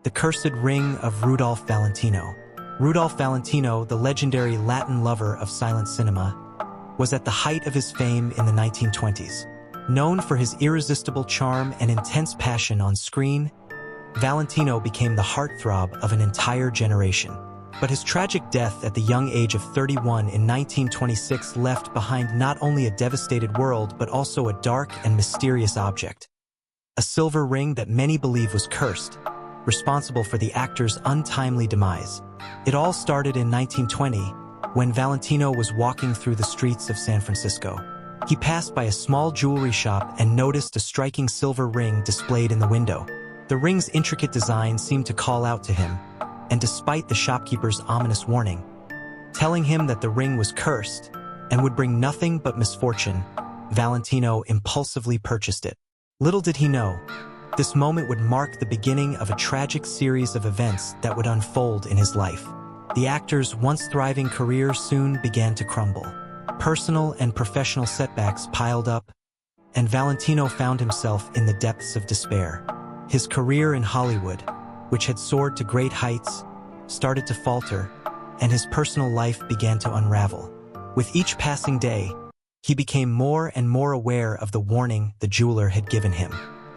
the cursed ring of Rudolph Valentino. Rudolph Valentino, the legendary Latin lover of silent cinema, was at the height of his fame in the 1920s. Known for his irresistible charm and intense passion on screen, Valentino became the heartthrob of an entire generation. But his tragic death at the young age of 31 in 1926 left behind not only a devastated world but also a dark and mysterious object. A silver ring that many believe was cursed, responsible for the actor's untimely demise. It all started in 1920, when Valentino was walking through the streets of San Francisco. He passed by a small jewelry shop and noticed a striking silver ring displayed in the window. The ring's intricate design seemed to call out to him, and despite the shopkeeper's ominous warning, telling him that the ring was cursed and would bring nothing but misfortune, Valentino impulsively purchased it. Little did he know, this moment would mark the beginning of a tragic series of events that would unfold in his life. The actor's once thriving career soon began to crumble. Personal and professional setbacks piled up, and Valentino found himself in the depths of despair. His career in Hollywood, which had soared to great heights, started to falter, and his personal life began to unravel. With each passing day, he became more and more aware of the warning the jeweler had given him.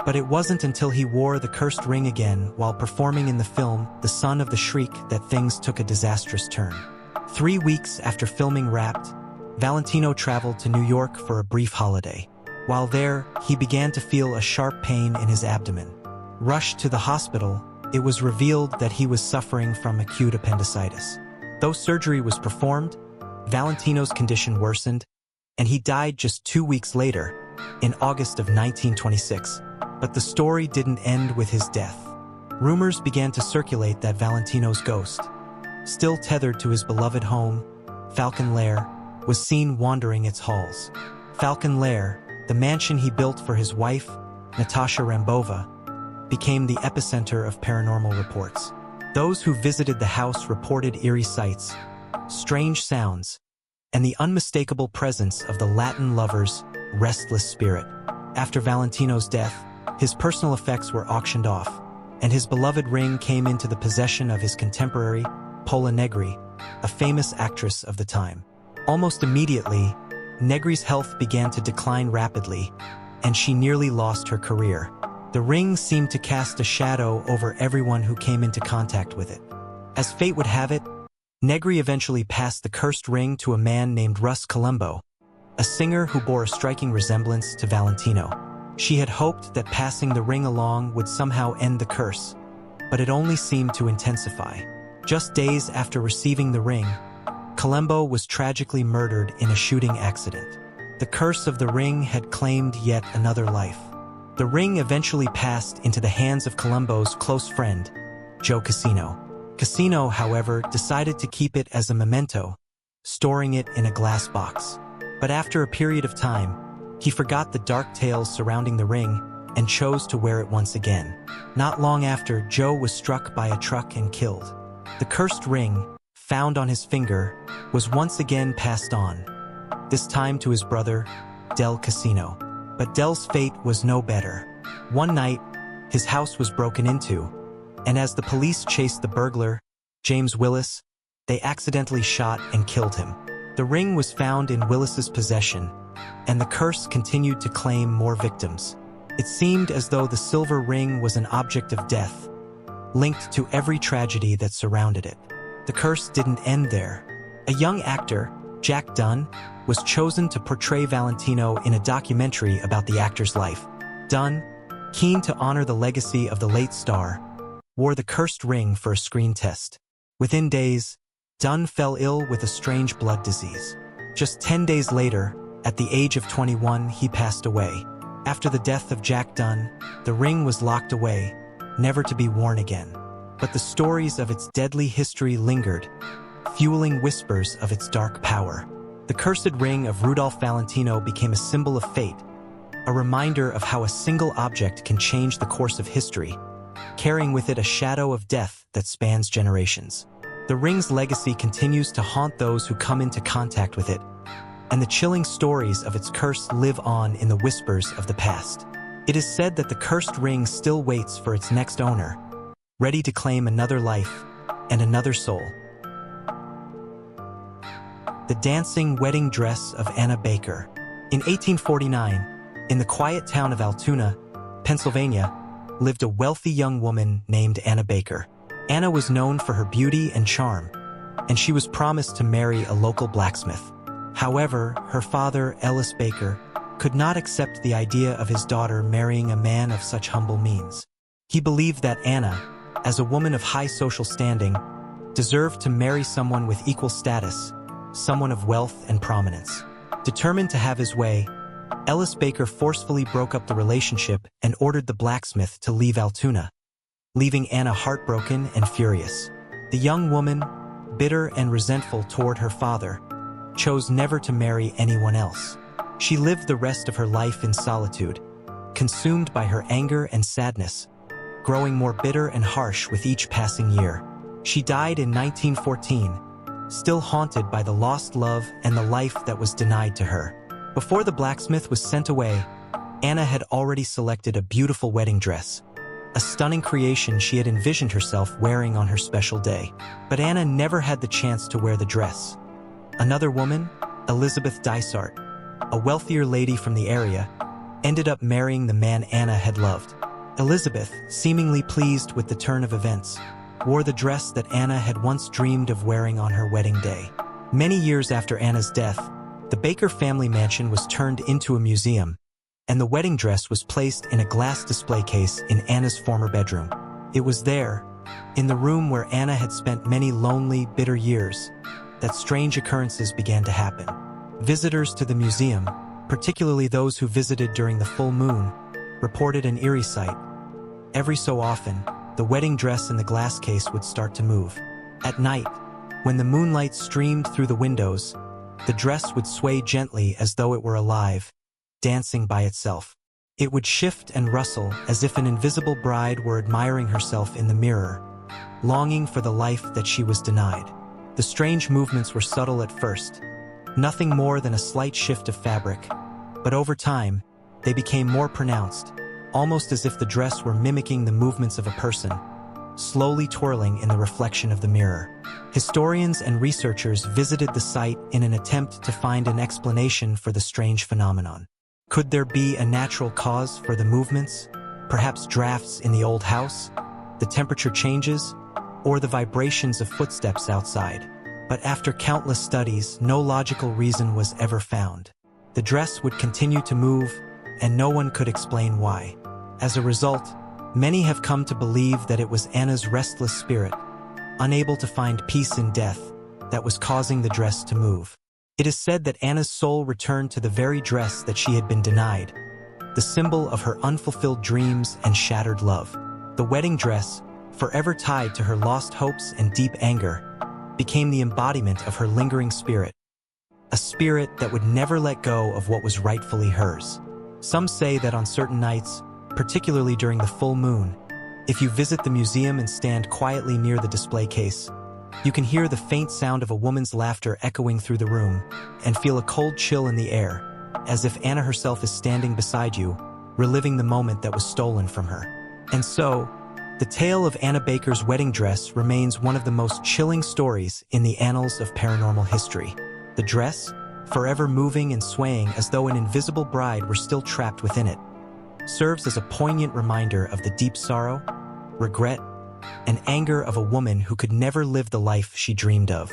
But it wasn't until he wore the cursed ring again while performing in the film The Son of the Shriek that things took a disastrous turn. 3 weeks after filming Wrapped, Valentino traveled to New York for a brief holiday. While there, he began to feel a sharp pain in his abdomen. Rushed to the hospital, it was revealed that he was suffering from acute appendicitis. Though surgery was performed, Valentino's condition worsened, and he died just 2 weeks later, in August of 1926. But the story didn't end with his death. Rumors began to circulate that Valentino's ghost, still tethered to his beloved home, Falcon Lair, was seen wandering its halls. Falcon Lair, the mansion he built for his wife, Natasha Rambova, became the epicenter of paranormal reports. Those who visited the house reported eerie sights, strange sounds, and the unmistakable presence of the Latin lover's restless spirit. After Valentino's death, his personal effects were auctioned off, and his beloved ring came into the possession of his contemporary, Pola Negri, a famous actress of the time. Almost immediately, Negri's health began to decline rapidly, and she nearly lost her career. The ring seemed to cast a shadow over everyone who came into contact with it. As fate would have it, Negri eventually passed the cursed ring to a man named Russ Colombo, a singer who bore a striking resemblance to Valentino. She had hoped that passing the ring along would somehow end the curse, but it only seemed to intensify. Just days after receiving the ring, Colombo was tragically murdered in a shooting accident. The curse of the ring had claimed yet another life. The ring eventually passed into the hands of Colombo's close friend, Joe Casino. Casino, however, decided to keep it as a memento, storing it in a glass box. But after a period of time, he forgot the dark tales surrounding the ring and chose to wear it once again. Not long after, Joe was struck by a truck and killed. The cursed ring, found on his finger, was once again passed on, this time to his brother, Del Casino. But Del's fate was no better. One night, his house was broken into, and as the police chased the burglar, James Willis, they accidentally shot and killed him. The ring was found in Willis's possession, and the curse continued to claim more victims. It seemed as though the silver ring was an object of death, linked to every tragedy that surrounded it. The curse didn't end there. A young actor, Jack Dunn, was chosen to portray Valentino in a documentary about the actor's life. Dunn, keen to honor the legacy of the late star, wore the cursed ring for a screen test. Within days, Dunn fell ill with a strange blood disease. Just 10 days later, at the age of 21, he passed away. After the death of Jack Dunn, the ring was locked away, never to be worn again. But the stories of its deadly history lingered, fueling whispers of its dark power. The cursed ring of Rudolph Valentino became a symbol of fate, a reminder of how a single object can change the course of history, carrying with it a shadow of death that spans generations. The ring's legacy continues to haunt those who come into contact with it, and the chilling stories of its curse live on in the whispers of the past. It is said that the cursed ring still waits for its next owner, ready to claim another life and another soul. The dancing wedding dress of Anna Baker. In 1849, in the quiet town of Altoona, Pennsylvania, lived a wealthy young woman named Anna Baker. Anna was known for her beauty and charm, and she was promised to marry a local blacksmith. However, her father, Ellis Baker, could not accept the idea of his daughter marrying a man of such humble means. He believed that Anna, as a woman of high social standing, deserved to marry someone with equal status, someone of wealth and prominence. Determined to have his way, Ellis Baker forcefully broke up the relationship and ordered the blacksmith to leave Altoona, leaving Anna heartbroken and furious. The young woman, bitter and resentful toward her father, chose never to marry anyone else. She lived the rest of her life in solitude, consumed by her anger and sadness, growing more bitter and harsh with each passing year. She died in 1914, still haunted by the lost love and the life that was denied to her. Before the blacksmith was sent away, Anna had already selected a beautiful wedding dress, a stunning creation she had envisioned herself wearing on her special day. But Anna never had the chance to wear the dress. Another woman, Elizabeth Dysart, a wealthier lady from the area, ended up marrying the man Anna had loved. Elizabeth, seemingly pleased with the turn of events, wore the dress that Anna had once dreamed of wearing on her wedding day. Many years after Anna's death, the Baker family mansion was turned into a museum, and the wedding dress was placed in a glass display case in Anna's former bedroom. It was there, in the room where Anna had spent many lonely, bitter years, that strange occurrences began to happen. Visitors to the museum, particularly those who visited during the full moon, reported an eerie sight. Every so often, the wedding dress in the glass case would start to move. At night, when the moonlight streamed through the windows, the dress would sway gently as though it were alive, dancing by itself. It would shift and rustle as if an invisible bride were admiring herself in the mirror, longing for the life that she was denied. The strange movements were subtle at first, nothing more than a slight shift of fabric, but over time, they became more pronounced, almost as if the dress were mimicking the movements of a person, slowly twirling in the reflection of the mirror. Historians and researchers visited the site in an attempt to find an explanation for the strange phenomenon. Could there be a natural cause for the movements? Perhaps drafts in the old house, the temperature changes, or the vibrations of footsteps outside. But after countless studies, no logical reason was ever found. The dress would continue to move, and no one could explain why. As a result, many have come to believe that it was Anna's restless spirit, unable to find peace in death, that was causing the dress to move. It is said that Anna's soul returned to the very dress that she had been denied, the symbol of her unfulfilled dreams and shattered love. The wedding dress, forever tied to her lost hopes and deep anger, became the embodiment of her lingering spirit, a spirit that would never let go of what was rightfully hers. Some say that on certain nights, particularly during the full moon, if you visit the museum and stand quietly near the display case, you can hear the faint sound of a woman's laughter echoing through the room and feel a cold chill in the air, as if Anna herself is standing beside you, reliving the moment that was stolen from her. And so, the tale of Anna Baker's wedding dress remains one of the most chilling stories in the annals of paranormal history. The dress, forever moving and swaying as though an invisible bride were still trapped within it, serves as a poignant reminder of the deep sorrow, regret, and anger of a woman who could never live the life she dreamed of.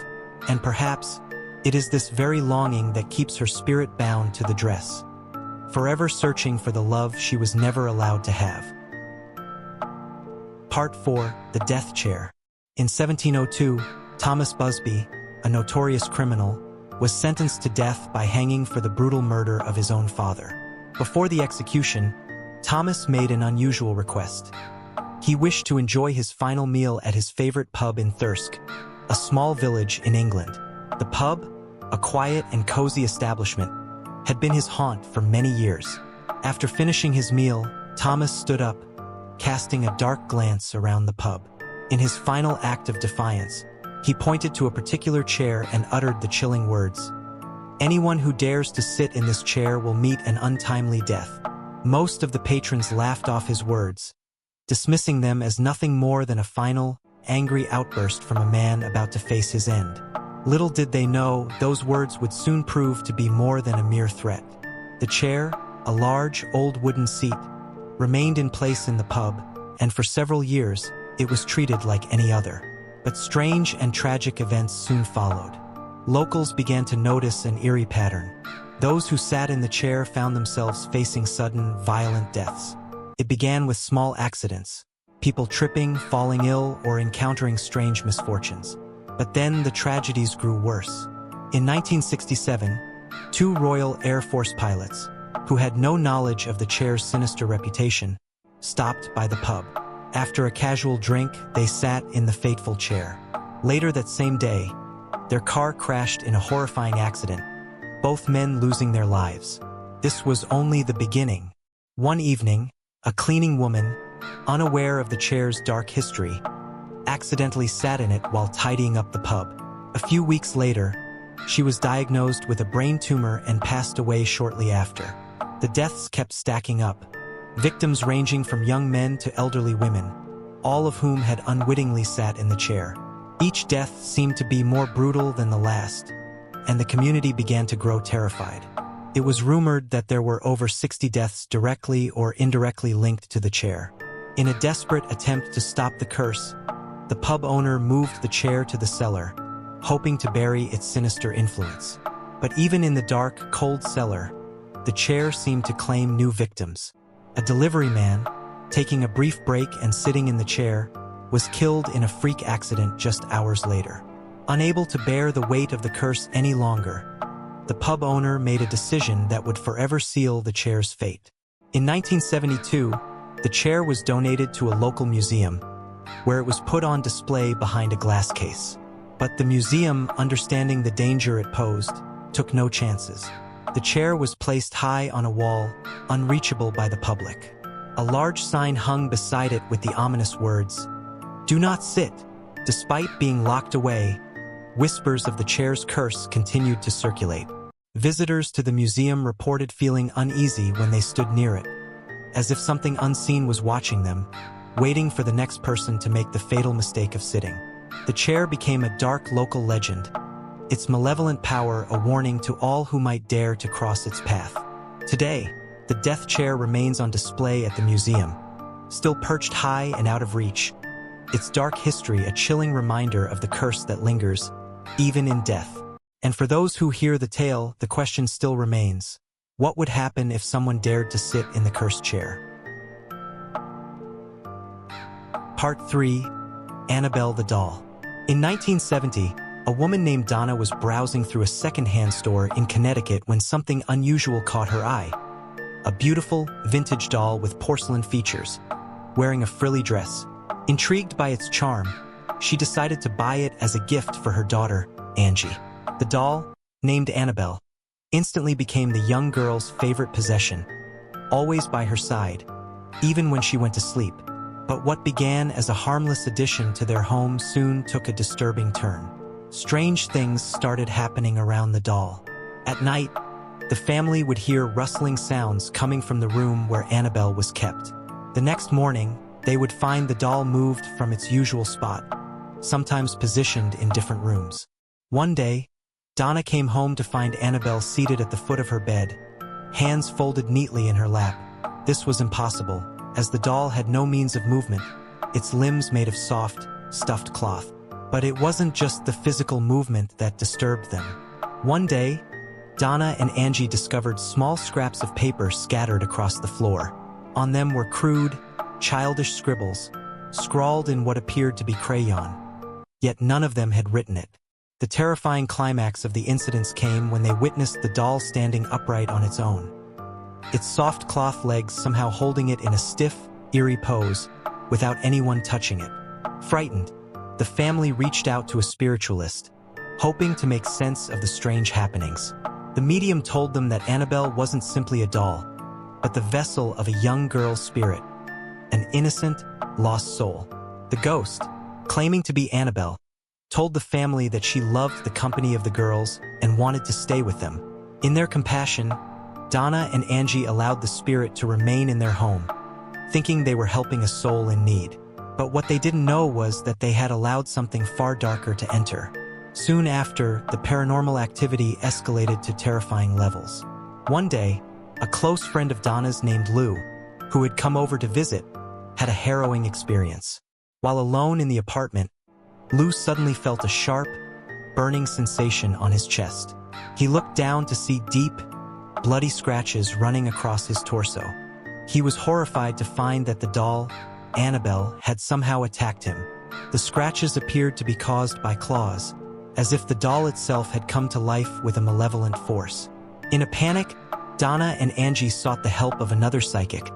And perhaps, it is this very longing that keeps her spirit bound to the dress, forever searching for the love she was never allowed to have. Part 4. The Death Chair. In 1702, Thomas Busby, a notorious criminal, was sentenced to death by hanging for the brutal murder of his own father. Before the execution, Thomas made an unusual request. He wished to enjoy his final meal at his favorite pub in Thirsk, a small village in England. The pub, a quiet and cozy establishment, had been his haunt for many years. After finishing his meal, Thomas stood up, casting a dark glance around the pub. In his final act of defiance, he pointed to a particular chair and uttered the chilling words, "Anyone who dares to sit in this chair will meet an untimely death." Most of the patrons laughed off his words, dismissing them as nothing more than a final, angry outburst from a man about to face his end. Little did they know, those words would soon prove to be more than a mere threat. The chair, a large, old wooden seat, remained in place in the pub, and for several years, it was treated like any other. But strange and tragic events soon followed. Locals began to notice an eerie pattern. Those who sat in the chair found themselves facing sudden, violent deaths. It began with small accidents, people tripping, falling ill, or encountering strange misfortunes. But then the tragedies grew worse. In 1967, 2 Royal Air Force pilots, who had no knowledge of the chair's sinister reputation, stopped by the pub. After a casual drink, they sat in the fateful chair. Later that same day, their car crashed in a horrifying accident, both men losing their lives. This was only the beginning. One evening, a cleaning woman, unaware of the chair's dark history, accidentally sat in it while tidying up the pub. A few weeks later, she was diagnosed with a brain tumor and passed away shortly after. The deaths kept stacking up, victims ranging from young men to elderly women, all of whom had unwittingly sat in the chair. Each death seemed to be more brutal than the last, and the community began to grow terrified. It was rumored that there were over 60 deaths directly or indirectly linked to the chair. In a desperate attempt to stop the curse, the pub owner moved the chair to the cellar, hoping to bury its sinister influence. But even in the dark, cold cellar, the chair seemed to claim new victims. A delivery man, taking a brief break and sitting in the chair, was killed in a freak accident just hours later. Unable to bear the weight of the curse any longer, the pub owner made a decision that would forever seal the chair's fate. In 1972, the chair was donated to a local museum, where it was put on display behind a glass case. But the museum, understanding the danger it posed, took no chances. The chair was placed high on a wall, unreachable by the public. A large sign hung beside it with the ominous words, "Do not sit." Despite being locked away, whispers of the chair's curse continued to circulate. Visitors to the museum reported feeling uneasy when they stood near it, as if something unseen was watching them, waiting for the next person to make the fatal mistake of sitting. The chair became a dark local legend, its malevolent power a warning to all who might dare to cross its path. Today, the death chair remains on display at the museum, still perched high and out of reach, its dark history a chilling reminder of the curse that lingers, even in death. And for those who hear the tale, the question still remains: what would happen if someone dared to sit in the cursed chair? Part 3. Annabelle the Doll. In 1970, a woman named Donna was browsing through a second-hand store in Connecticut when something unusual caught her eye. A beautiful, vintage doll with porcelain features, wearing a frilly dress. Intrigued by its charm, she decided to buy it as a gift for her daughter, Angie. The doll, named Annabelle, instantly became the young girl's favorite possession, always by her side, even when she went to sleep. But what began as a harmless addition to their home soon took a disturbing turn. Strange things started happening around the doll. At night, the family would hear rustling sounds coming from the room where Annabelle was kept. The next morning, they would find the doll moved from its usual spot, sometimes positioned in different rooms. One day, Donna came home to find Annabelle seated at the foot of her bed, hands folded neatly in her lap. This was impossible, as the doll had no means of movement, its limbs made of soft, stuffed cloth. But it wasn't just the physical movement that disturbed them. One day, Donna and Angie discovered small scraps of paper scattered across the floor. On them were crude, childish scribbles, scrawled in what appeared to be crayon. Yet none of them had written it. The terrifying climax of the incidents came when they witnessed the doll standing upright on its own, its soft cloth legs somehow holding it in a stiff, eerie pose, without anyone touching it. Frightened, the family reached out to a spiritualist, hoping to make sense of the strange happenings. The medium told them that Annabelle wasn't simply a doll, but the vessel of a young girl's spirit, an innocent, lost soul. The ghost, claiming to be Annabelle, told the family that she loved the company of the girls and wanted to stay with them. In their compassion, Donna and Angie allowed the spirit to remain in their home, thinking they were helping a soul in need. But what they didn't know was that they had allowed something far darker to enter. Soon after, the paranormal activity escalated to terrifying levels. One day, a close friend of Donna's named Lou, who had come over to visit, had a harrowing experience. While alone in the apartment, Lou suddenly felt a sharp, burning sensation on his chest. He looked down to see deep, bloody scratches running across his torso. He was horrified to find that the doll, Annabelle, had somehow attacked him. The scratches appeared to be caused by claws, as if the doll itself had come to life with a malevolent force. In a panic, Donna and Angie sought the help of another psychic,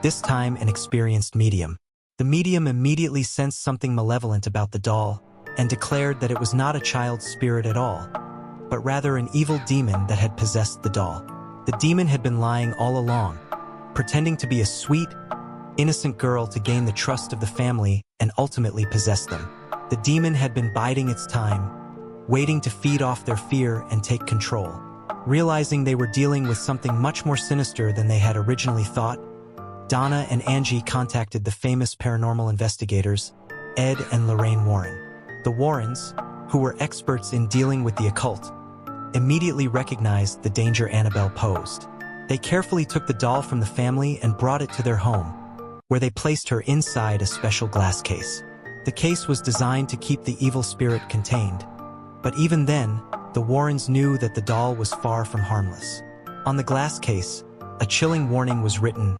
this time an experienced medium. The medium immediately sensed something malevolent about the doll and declared that it was not a child's spirit at all, but rather an evil demon that had possessed the doll. The demon had been lying all along, pretending to be a sweet, innocent girl to gain the trust of the family and ultimately possess them. The demon had been biding its time, waiting to feed off their fear and take control. Realizing they were dealing with something much more sinister than they had originally thought, Donna and Angie contacted the famous paranormal investigators, Ed and Lorraine Warren. The Warrens, who were experts in dealing with the occult, immediately recognized the danger Annabelle posed. They carefully took the doll from the family and brought it to their home, where they placed her inside a special glass case. The case was designed to keep the evil spirit contained, but even then, the Warrens knew that the doll was far from harmless. On the glass case, a chilling warning was written: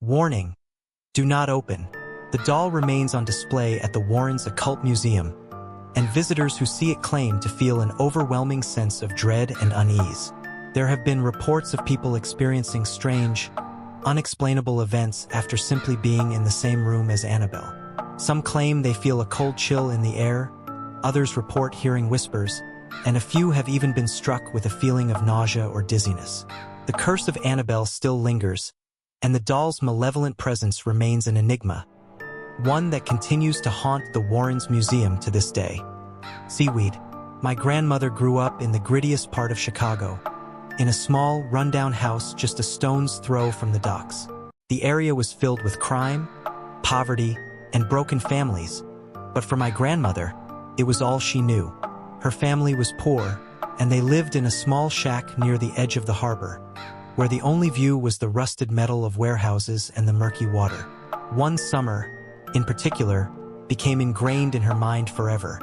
"Warning, do not open." The doll remains on display at the Warrens Occult Museum, and visitors who see it claim to feel an overwhelming sense of dread and unease. There have been reports of people experiencing strange, unexplainable events after simply being in the same room as Annabelle. Some claim they feel a cold chill in the air, others report hearing whispers, and a few have even been struck with a feeling of nausea or dizziness. The curse of Annabelle still lingers, and the doll's malevolent presence remains an enigma, one that continues to haunt the Warrens Museum to this day. Seaweed. My grandmother grew up in the grittiest part of Chicago, in a small, rundown house just a stone's throw from the docks. The area was filled with crime, poverty, and broken families, but for my grandmother, it was all she knew. Her family was poor, and they lived in a small shack near the edge of the harbor, where the only view was the rusted metal of warehouses and the murky water. One summer, in particular, became ingrained in her mind forever.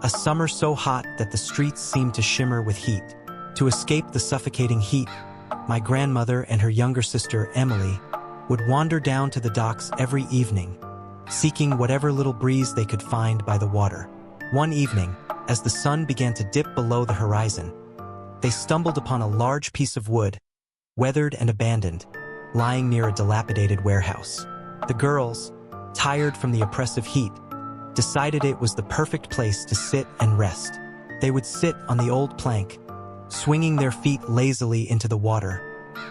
A summer so hot that the streets seemed to shimmer with heat. To escape the suffocating heat, my grandmother and her younger sister, Emily, would wander down to the docks every evening, seeking whatever little breeze they could find by the water. One evening, as the sun began to dip below the horizon, they stumbled upon a large piece of wood, weathered and abandoned, lying near a dilapidated warehouse. The girls, tired from the oppressive heat, decided it was the perfect place to sit and rest. They would sit on the old plank, swinging their feet lazily into the water,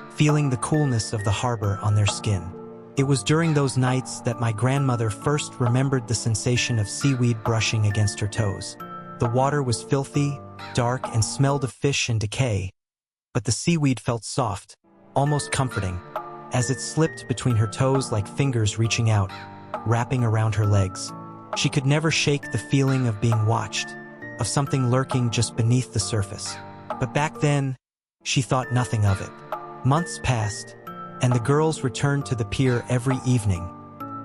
feeling the coolness of the harbor on their skin. It was during those nights that my grandmother first remembered the sensation of seaweed brushing against her toes. The water was filthy, dark, and smelled of fish and decay, but the seaweed felt soft, almost comforting, as it slipped between her toes like fingers reaching out, wrapping around her legs. She could never shake the feeling of being watched, of something lurking just beneath the surface. But back then, she thought nothing of it. Months passed, and the girls returned to the pier every evening,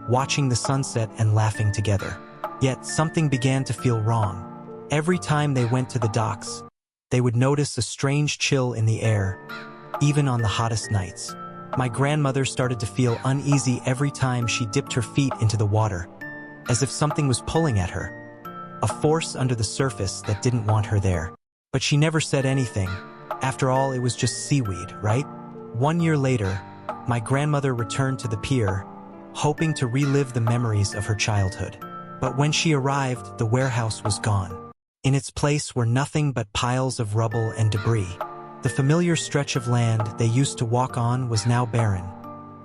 watching the sunset and laughing together. Yet something began to feel wrong. Every time they went to the docks, they would notice a strange chill in the air, even on the hottest nights. My grandmother started to feel uneasy every time she dipped her feet into the water, as if something was pulling at her, a force under the surface that didn't want her there. But she never said anything. After all, it was just seaweed, right? 1 year later, my grandmother returned to the pier, hoping to relive the memories of her childhood. But when she arrived, the warehouse was gone. In its place were nothing but piles of rubble and debris. The familiar stretch of land they used to walk on was now barren,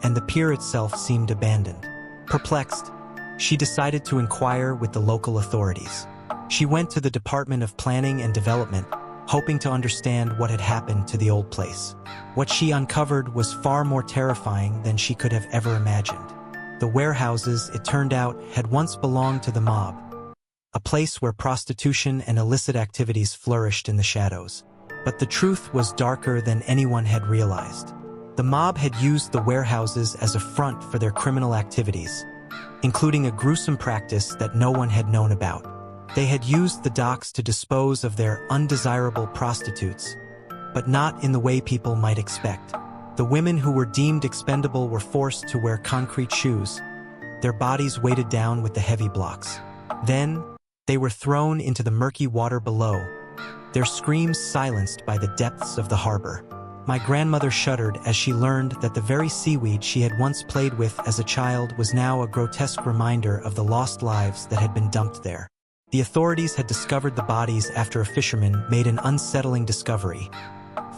and the pier itself seemed abandoned. Perplexed, she decided to inquire with the local authorities. She went to the Department of Planning and Development, hoping to understand what had happened to the old place. What she uncovered was far more terrifying than she could have ever imagined. The warehouses, it turned out, had once belonged to the mob, a place where prostitution and illicit activities flourished in the shadows. But the truth was darker than anyone had realized. The mob had used the warehouses as a front for their criminal activities, including a gruesome practice that no one had known about. They had used the docks to dispose of their undesirable prostitutes, but not in the way people might expect. The women who were deemed expendable were forced to wear concrete shoes, their bodies weighted down with the heavy blocks. Then, they were thrown into the murky water below, their screams silenced by the depths of the harbor. My grandmother shuddered as she learned that the very seaweed she had once played with as a child was now a grotesque reminder of the lost lives that had been dumped there. The authorities had discovered the bodies after a fisherman made an unsettling discovery: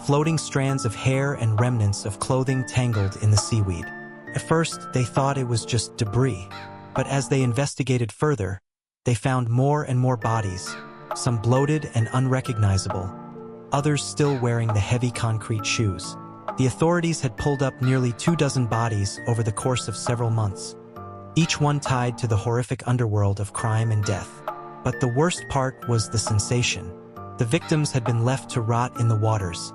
floating strands of hair and remnants of clothing tangled in the seaweed. At first, they thought it was just debris, but as they investigated further, they found more and more bodies, some bloated and unrecognizable, others still wearing the heavy concrete shoes. The authorities had pulled up nearly 24 bodies over the course of several months, each one tied to the horrific underworld of crime and death. But the worst part was the sensation. The victims had been left to rot in the waters,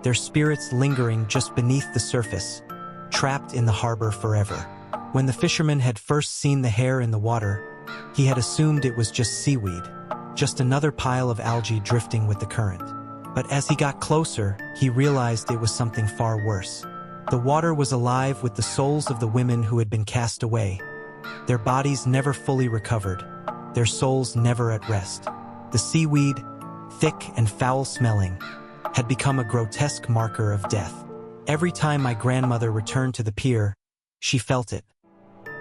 their spirits lingering just beneath the surface, trapped in the harbor forever. When the fisherman had first seen the hair in the water, he had assumed it was just seaweed, just another pile of algae drifting with the current. But as he got closer, he realized it was something far worse. The water was alive with the souls of the women who had been cast away, their bodies never fully recovered, their souls never at rest. The seaweed, thick and foul-smelling, had become a grotesque marker of death. Every time my grandmother returned to the pier, she felt it.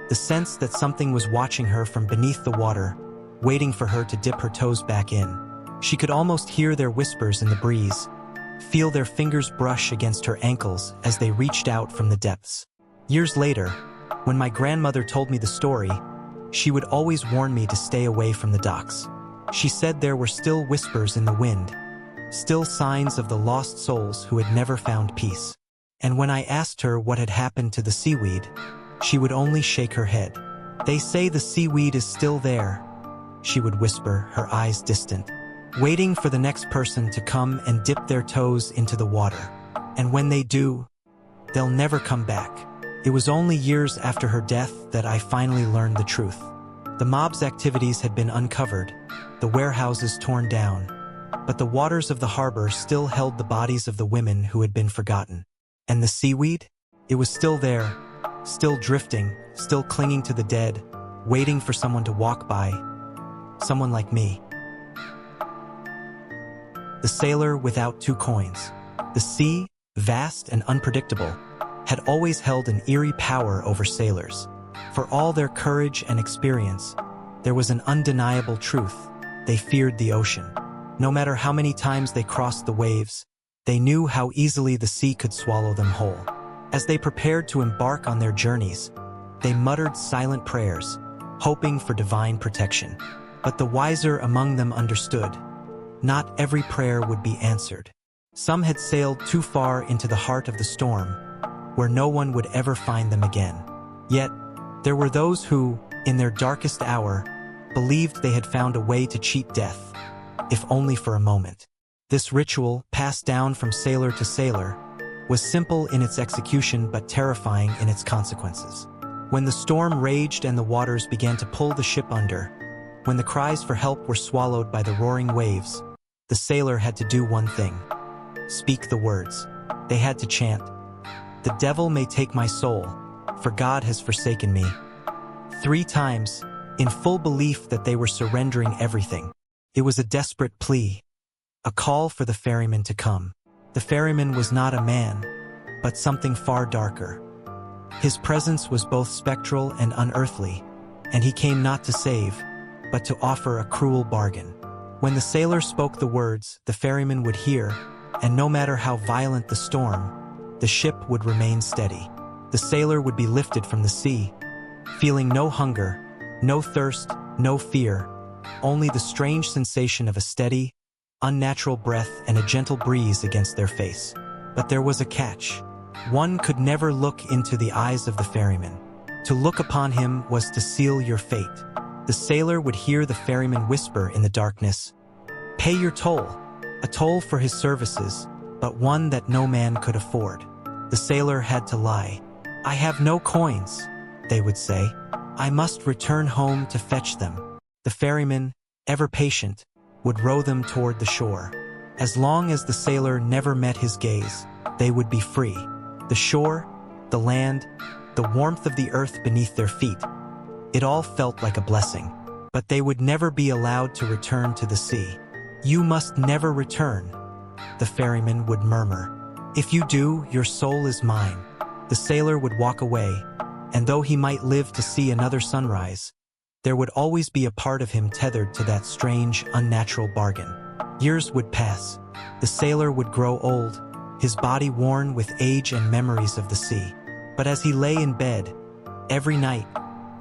The sense that something was watching her from beneath the water, waiting for her to dip her toes back in. She could almost hear their whispers in the breeze, feel their fingers brush against her ankles as they reached out from the depths. Years later, when my grandmother told me the story, she would always warn me to stay away from the docks. She said there were still whispers in the wind, still signs of the lost souls who had never found peace. And when I asked her what had happened to the seaweed, she would only shake her head. "They say the seaweed is still there," she would whisper, her eyes distant, waiting for the next person to come and dip their toes into the water. And when they do, they'll never come back. It was only years after her death that I finally learned the truth. The mob's activities had been uncovered, the warehouses torn down, but the waters of the harbor still held the bodies of the women who had been forgotten. And the seaweed? It was still there, still drifting, still clinging to the dead, waiting for someone to walk by. Someone like me. The sailor without 2 coins. The sea, vast and unpredictable, had always held an eerie power over sailors. For all their courage and experience, there was an undeniable truth: they feared the ocean. No matter how many times they crossed the waves, they knew how easily the sea could swallow them whole. As they prepared to embark on their journeys, they muttered silent prayers, hoping for divine protection. But the wiser among them understood. Not every prayer would be answered. Some had sailed too far into the heart of the storm, where no one would ever find them again. Yet, there were those who, in their darkest hour, believed they had found a way to cheat death, if only for a moment. This ritual, passed down from sailor to sailor, was simple in its execution but terrifying in its consequences. When the storm raged and the waters began to pull the ship under, when the cries for help were swallowed by the roaring waves, the sailor had to do one thing: speak the words. They had to chant, "The devil may take my soul, for God has forsaken me," 3 times, in full belief that they were surrendering everything. It was a desperate plea, a call for the ferryman to come. The ferryman was not a man, but something far darker. His presence was both spectral and unearthly, and he came not to save, but to offer a cruel bargain. When the sailor spoke the words, the ferryman would hear, and no matter how violent the storm, the ship would remain steady. The sailor would be lifted from the sea, feeling no hunger, no thirst, no fear, only the strange sensation of a steady, unnatural breath and a gentle breeze against their face. But there was a catch. One could never look into the eyes of the ferryman. To look upon him was to seal your fate. The sailor would hear the ferryman whisper in the darkness, "Pay your toll," a toll for his services, but one that no man could afford. The sailor had to lie. "I have no coins," they would say. "I must return home to fetch them." The ferryman, ever patient, would row them toward the shore. As long as the sailor never met his gaze, they would be free. The shore, the land, the warmth of the earth beneath their feet, it all felt like a blessing. But they would never be allowed to return to the sea. "You must never return," the ferryman would murmur. "If you do, your soul is mine." The sailor would walk away, and though he might live to see another sunrise, there would always be a part of him tethered to that strange, unnatural bargain. Years would pass. The sailor would grow old, his body worn with age and memories of the sea. But as he lay in bed, every night,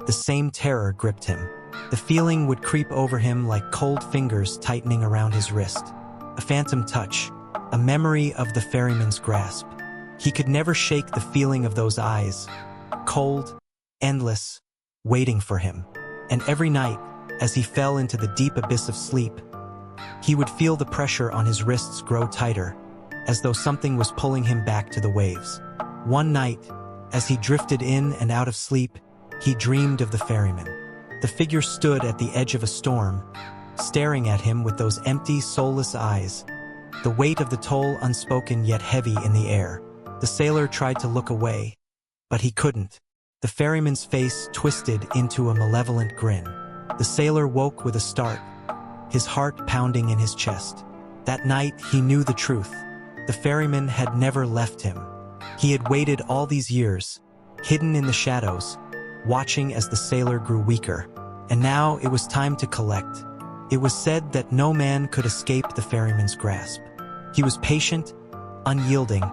the same terror gripped him. The feeling would creep over him like cold fingers tightening around his wrist. A phantom touch, a memory of the ferryman's grasp. He could never shake the feeling of those eyes, cold, endless, waiting for him. And every night, as he fell into the deep abyss of sleep, he would feel the pressure on his wrists grow tighter, as though something was pulling him back to the waves. One night, as he drifted in and out of sleep, he dreamed of the ferryman. The figure stood at the edge of a storm, staring at him with those empty, soulless eyes, the weight of the toll unspoken yet heavy in the air. The sailor tried to look away, but he couldn't. The ferryman's face twisted into a malevolent grin. The sailor woke with a start, his heart pounding in his chest. That night, he knew the truth. The ferryman had never left him. He had waited all these years, hidden in the shadows, watching as the sailor grew weaker. And now it was time to collect. It was said that no man could escape the ferryman's grasp. He was patient, unyielding,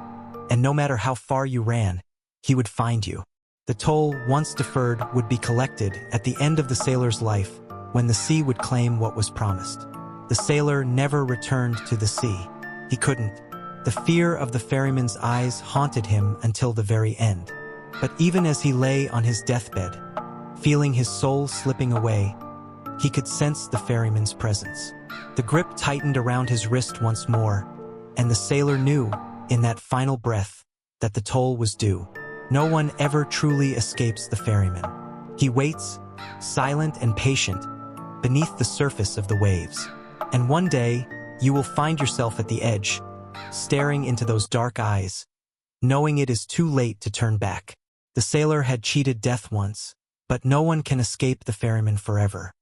and no matter how far you ran, he would find you. The toll, once deferred, would be collected at the end of the sailor's life, when the sea would claim what was promised. The sailor never returned to the sea. He couldn't. The fear of the ferryman's eyes haunted him until the very end. But even as he lay on his deathbed, feeling his soul slipping away, he could sense the ferryman's presence. The grip tightened around his wrist once more, and the sailor knew, in that final breath, that the toll was due. No one ever truly escapes the ferryman. He waits, silent and patient, beneath the surface of the waves. And one day, you will find yourself at the edge, staring into those dark eyes, knowing it is too late to turn back. The sailor had cheated death once, but no one can escape the ferryman forever.